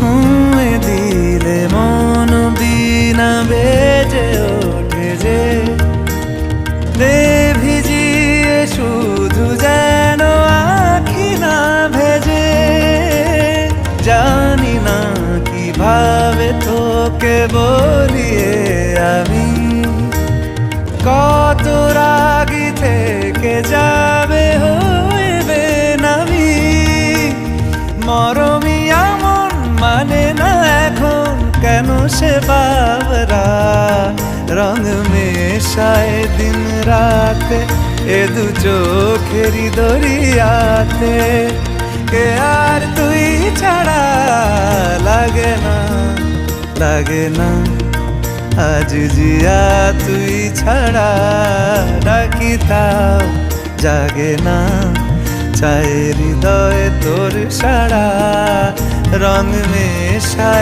ছুঁয়ে দিলে মন বিনা বেজে ওঠে যে দে ভিজিয়ে শুধু যেন আখি না ভেজে। জানি না কিভাবে তোকে বলিয়ে আমি কত রাগি থেকে যাবে হইবে নামি। মরমি এমন মানে না এখন কেন সে বাবরা রং মেশায় দিন রাতে এ দু চোখেরই দরিয়াতে। কে আর তুই ছাড়া লাগে না লাগে না আজ জিয়া তুই ছাড়া ডাকি তাও জাগে না। চায় হৃদয় তোর সারা রং মেশায়